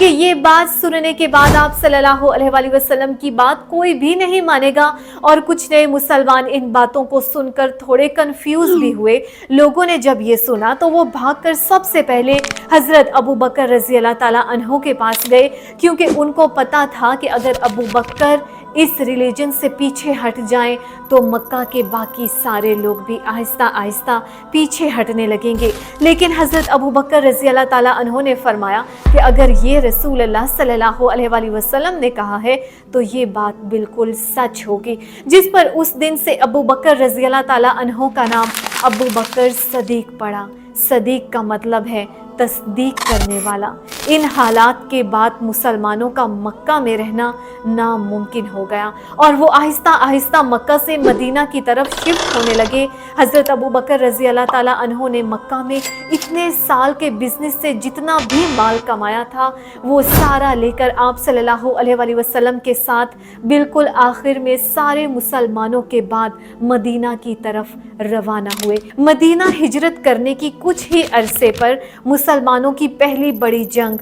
کہ یہ بات سننے کے بعد آپ صلی اللہ علیہ وسلم کی بات کوئی بھی نہیں مانے گا، اور کچھ نئے مسلمان ان باتوں کو سن کر تھوڑے کنفیوز بھی ہوئے۔ لوگوں نے جب یہ سنا تو وہ بھاگ کر سب سے پہلے حضرت ابو بکر رضی اللہ تعالیٰ عنہ کے پاس گئے، کیونکہ ان کو پتا تھا کہ اگر ابو بکر اس ریلیجن سے پیچھے ہٹ جائیں تو مکہ کے باقی سارے لوگ بھی آہستہ آہستہ پیچھے ہٹنے لگیں گے۔ لیکن حضرت ابو بکر رضی اللہ تعالیٰ عنہ نے فرمایا کہ اگر یہ رسول اللہ صلی اللہ علیہ وسلم نے کہا ہے تو یہ بات بالکل سچ ہوگی، جس پر اس دن سے ابو بکر رضی اللہ تعالیٰ عنہ کا نام ابو بکر صدیق پڑا۔ صدیق کا مطلب ہے تصدیق کرنے والا۔ ان حالات کے بعد مسلمانوں کا مکہ میں رہنا ناممکن ہو گیا، اور وہ آہستہ آہستہ مکہ سے مدینہ کی طرف شفٹ ہونے لگے۔ حضرت ابو بکر رضی اللہ تعالیٰ عنہ نے مکہ میں اتنے سال کے بزنس سے جتنا بھی مال کمایا تھا وہ سارا لے کر آپ صلی اللہ علیہ وسلم کے ساتھ بالکل آخر میں سارے مسلمانوں کے بعد مدینہ کی طرف روانہ ہوئے۔ مدینہ ہجرت کرنے کی کچھ ہی عرصے پر مسلمانوں کی پہلی بڑی جنگ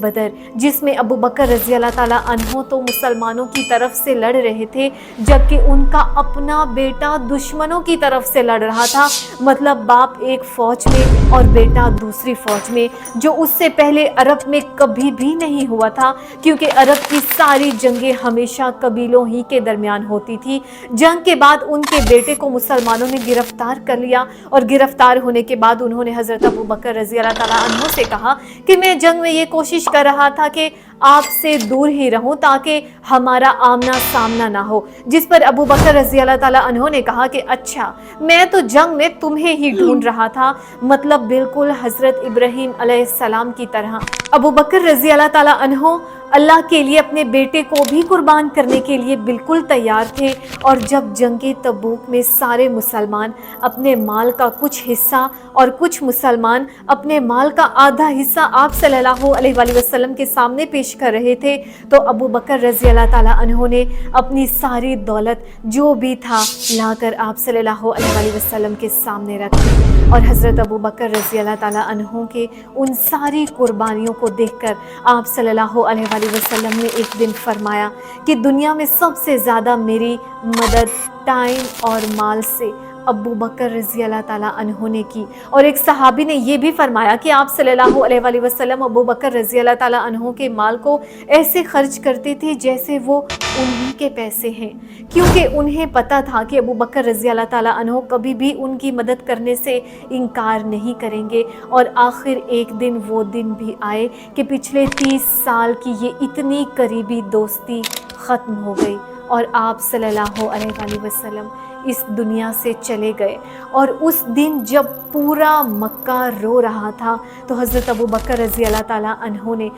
بدر، جس میں ابو بکر رضی اللہ تعالیٰ عنہ تو مسلمانوں کی طرف سے لڑ رہے تھے، جبکہ ان کا اپنا بیٹا دشمنوں کی طرف سے لڑ رہا تھا۔ مطلب باپ ایک فوج میں اور بیٹا دوسری فوج میں، جو اس سے پہلے عرب میں کبھی بھی نہیں ہوا تھا، کیونکہ عرب کی ساری جنگیں ہمیشہ قبیلوں ہی کے درمیان ہوتی تھی۔ جنگ کے بعد ان کے بیٹے کو مسلمانوں نے گرفتار کر لیا، اور گرفتار ہونے کے بعد انہوں نے حضرت ابو بکر رضی اللہ تعالیٰ عنہ سے کہا کہ میں جنگ میں یہ کوشش کر رہا تھا کہ آپ سے دور ہی رہوں تاکہ ہمارا آمنا سامنا نہ ہو، جس پر ابو بکر رضی اللہ تعالیٰ عنہ نے کہا کہ اچھا، میں تو جنگ میں تمہیں ہی ڈھونڈ رہا تھا۔ مطلب بالکل حضرت ابراہیم علیہ السلام کی طرح ابو بکر رضی اللہ تعالیٰ عنہ اللہ کے لیے اپنے بیٹے کو بھی قربان کرنے کے لیے بالکل تیار تھے۔ اور جب جنگ تبوک میں سارے مسلمان اپنے مال کا کچھ حصہ اور کچھ مسلمان اپنے مال کا آدھا حصہ آپ صلی اللہ علیہ وسلم کے سامنے پیش کر رہے تھے، تو ابو بکر رضی اللہ تعالیٰ عنہ نے اپنی ساری دولت جو بھی تھا لا کر آپ صلی اللہ علیہ وسلم کے سامنے رکھی۔ اور حضرت ابو بکر رضی اللہ تعالیٰ عنہ کے ان ساری قربانیوں کو دیکھ کر آپ صلی اللہ علیہ وسلم نے ایک دن فرمایا کہ دنیا میں سب سے زیادہ میری مدد ٹائم اور مال سے ابو بکر رضی اللہ تعالیٰ عنہ نے کی۔ اور ایک صحابی نے یہ بھی فرمایا کہ آپ صلی اللہ علیہ وسلم ابو بکر رضی اللہ تعالیٰ عنہ کے مال کو ایسے خرچ کرتے تھے جیسے وہ انہی کے پیسے ہیں، کیونکہ انہیں پتا تھا کہ ابو بکر رضی اللہ تعالیٰ عنہ کبھی بھی ان کی مدد کرنے سے انکار نہیں کریں گے۔ اور آخر ایک دن وہ دن بھی آئے کہ پچھلے 30 سال کی یہ اتنی قریبی دوستی ختم ہو گئی، اور آپ صلی اللہ علیہ وسلم اس دنیا سے چلے گئے۔ اور اس دن جب پورا مکہ رو رہا تھا تو حضرت ابو بکر رضی اللہ تعالیٰ عنہ نے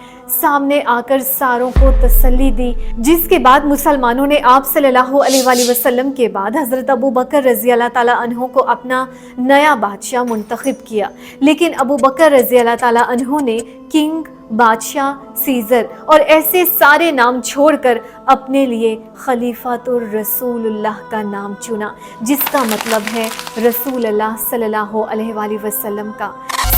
سامنے آ کر ساروں کو تسلی دی، جس کے بعد مسلمانوں نے آپ صلی اللہ علیہ وسلم کے بعد حضرت ابو بکر رضی اللہ تعالیٰ عنہ کو اپنا نیا بادشاہ منتخب کیا۔ لیکن ابو بکر رضی اللہ تعالیٰ عنہ نے کنگ، بادشاہ، سیزر اور ایسے سارے نام چھوڑ کر اپنے لیے خلیفۃ الرسول اللہ کا نام چنا، جس کا مطلب ہے رسول اللہ صلی اللہ علیہ وسلم کا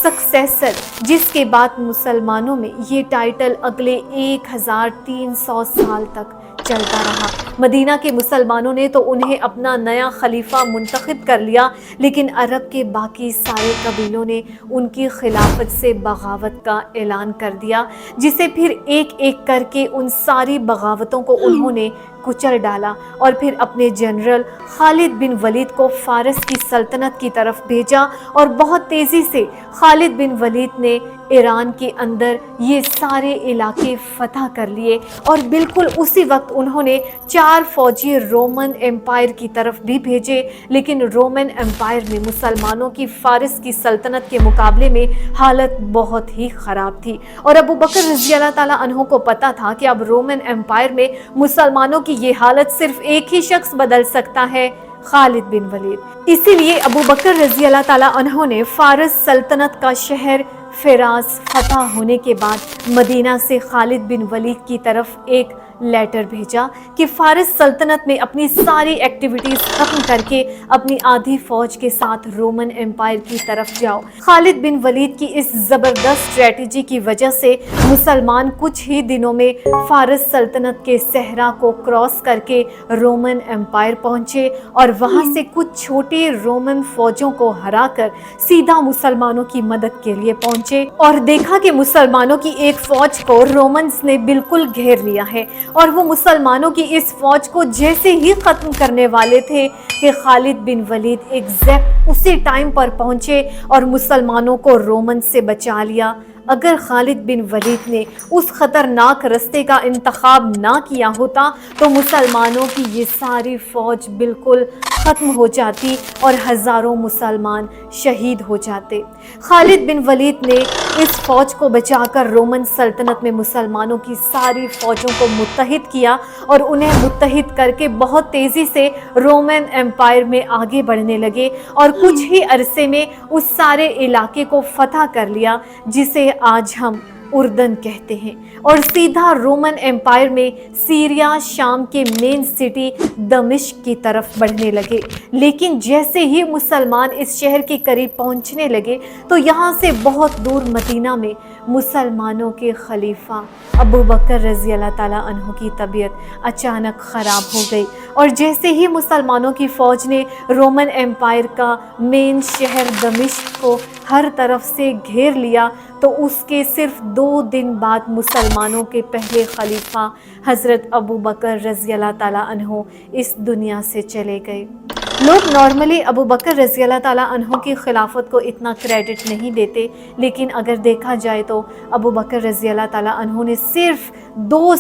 سکسیسر، جس کے بعد مسلمانوں میں یہ ٹائٹل اگلے 1300 سال تک چلتا رہا۔ مدینہ کے مسلمانوں نے تو انہیں اپنا نیا خلیفہ منتخب کر لیا، لیکن عرب کے باقی سارے قبیلوں نے ان کی خلافت سے بغاوت کا اعلان کر دیا، جسے پھر ایک ایک کر کے ان ساری بغاوتوں کو انہوں نے کچل ڈالا، اور پھر اپنے جنرل خالد بن ولید کو فارس کی سلطنت کی طرف بھیجا، اور بہت تیزی سے خالد بن ولید نے ایران کے اندر یہ سارے علاقے فتح کر لیے، اور بالکل اسی وقت انہوں نے 4 فوجی رومن امپائر کی طرف بھی بھیجے۔ لیکن رومن امپائر میں مسلمانوں کی فارس کی سلطنت کے مقابلے میں حالت بہت ہی خراب تھی، اور ابو بکر رضی اللہ تعالیٰ عنہ کو پتا تھا کہ اب رومن امپائر میں مسلمانوں کی یہ حالت صرف ایک ہی شخص بدل سکتا ہے، خالد بن ولید۔ اسی لیے ابو بکر رضی اللہ تعالیٰ عنہ نے فارس سلطنت کا شہر فراس فتح ہونے کے بعد مدینہ سے خالد بن ولید کی طرف ایک لیٹر بھیجا کہ فارس سلطنت میں اپنی ساری ایکٹیویٹیز ختم کر کے اپنی آدھی فوج کے ساتھ رومن امپائر کی طرف جاؤ۔ خالد بن ولید کی اس زبردست اسٹریٹجی کی وجہ سے مسلمان کچھ ہی دنوں میں فارس سلطنت کے صحرا کو کراس کر کے رومن امپائر پہنچے اور وہاں سے کچھ چھوٹے رومن فوجوں کو ہرا کر سیدھا مسلمانوں کی مدد کے لیے پہنچے اور دیکھا کہ مسلمانوں کی ایک فوج کو رومنز نے بالکل گھیر لیا ہے اور وہ مسلمانوں کی اس فوج کو جیسے ہی ختم کرنے والے تھے کہ خالد بن ولید ایگزیکٹ اسی ٹائم پر پہنچے اور مسلمانوں کو رومن سے بچا لیا۔ اگر خالد بن ولید نے اس خطرناک رستے کا انتخاب نہ کیا ہوتا تو مسلمانوں کی یہ ساری فوج بالکل ختم ہو جاتی اور ہزاروں مسلمان شہید ہو جاتے۔ خالد بن ولید نے اس فوج کو بچا کر رومن سلطنت میں مسلمانوں کی ساری فوجوں کو متحد کیا اور انہیں متحد کر کے بہت تیزی سے رومن امپائر میں آگے بڑھنے لگے اور کچھ ہی عرصے میں اس سارے علاقے کو فتح کر لیا جسے آج ہم اردن کہتے ہیں، اور سیدھا رومن امپائر میں سیریا شام کے مین سٹی دمشق کی طرف بڑھنے لگے۔ لیکن جیسے ہی مسلمان اس شہر کے قریب پہنچنے لگے تو یہاں سے بہت دور مدینہ میں مسلمانوں کے خلیفہ ابو بکر رضی اللہ تعالیٰ عنہ کی طبیعت اچانک خراب ہو گئی، اور جیسے ہی مسلمانوں کی فوج نے رومن امپائر کا مین شہر دمشق کو ہر طرف سے گھیر لیا تو اس کے صرف 2 دن بعد مسلمانوں کے پہلے خلیفہ حضرت ابو بکر رضی اللہ تعالیٰ عنہ اس دنیا سے چلے گئے۔ لوگ نارملی ابو بکر رضی اللہ تعالیٰ عنہ کی خلافت کو اتنا کریڈٹ نہیں دیتے، لیکن اگر دیکھا جائے تو ابو بکر رضی اللہ تعالیٰ عنہ نے صرف 2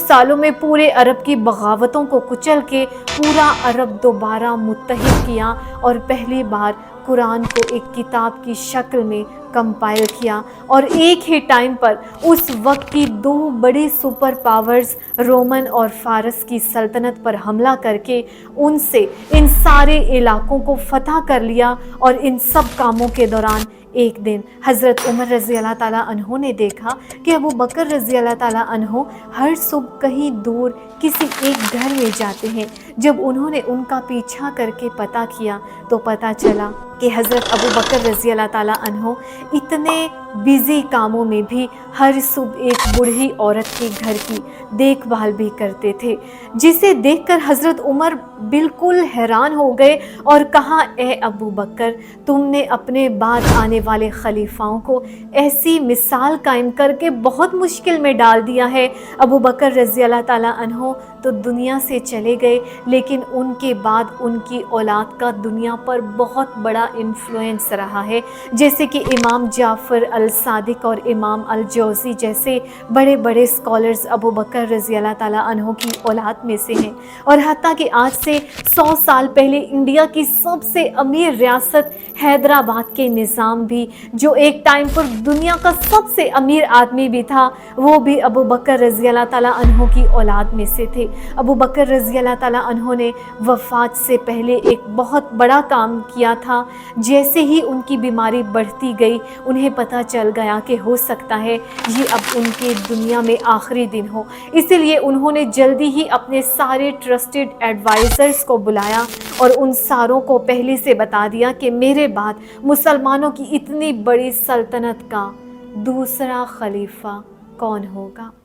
سالوں میں پورے عرب کی بغاوتوں کو کچل کے پورا عرب دوبارہ متحد کیا اور پہلی بار قرآن کو ایک کتاب کی شکل میں کمپائل کیا، اور ایک ہی ٹائم پر اس وقت کی 2 بڑی سپر پاورز رومن اور فارس کی سلطنت پر حملہ کر کے ان سے ان سارے علاقوں کو فتح کر لیا۔ اور ان سب کاموں کے دوران ایک دن حضرت عمر رضی اللہ تعالیٰ عنہ نے دیکھا کہ ابو بکر رضی اللہ تعالیٰ عنہ ہر صبح کہیں دور کسی ایک گھر میں جاتے ہیں۔ جب انہوں نے ان کا پیچھا کر کے پتہ کیا تو پتہ چلا کہ حضرت ابو بکر رضی اللہ تعالیٰ عنہ اتنے بیزی کاموں میں بھی ہر صبح ایک بوڑھی عورت کے گھر کی دیکھ بھال بھی کرتے تھے، جسے دیکھ کر حضرت عمر بالکل حیران ہو گئے اور کہا، اے ابو بکر، تم نے اپنے بعد آنے والے خلیفاؤں کو ایسی مثال قائم کر کے بہت مشکل میں ڈال دیا ہے۔ ابو بکر رضی اللہ تعالیٰ عنہ تو دنیا سے چلے گئے، لیکن ان کے بعد ان کی اولاد کا دنیا پر بہت بڑا انفلوئنس رہا ہے، جیسے کہ امام جعفر الصادق اور امام الجوزی جیسے بڑے بڑے اسکالرز ابو بکر رضی اللہ تعالیٰ عنہ کی اولاد میں سے ہیں۔ اور حتیٰ کہ آج سے 100 سال پہلے انڈیا کی سب سے امیر ریاست حیدرآباد کے نظام بھی، جو ایک ٹائم پر دنیا کا سب سے امیر آدمی بھی تھا، وہ بھی ابو بکر رضی اللہ تعالیٰ عنہ کی اولاد میں سے تھے۔ ابو بکر رضی اللہ تعالیٰ عنہ نے وفات سے پہلے ایک بہت بڑا کام کیا تھا۔ جیسے ہی ان کی بیماری بڑھتی گئی، انہیں پتہ چل گیا کہ ہو سکتا ہے یہ اب ان کے دنیا میں آخری دن ہو، اسی لیے انہوں نے جلدی ہی اپنے سارے ٹرسٹڈ ایڈوائزرز کو بلایا اور ان ساروں کو پہلے سے بتا دیا کہ میرے بعد مسلمانوں کی اتنی بڑی سلطنت کا دوسرا خلیفہ کون ہوگا۔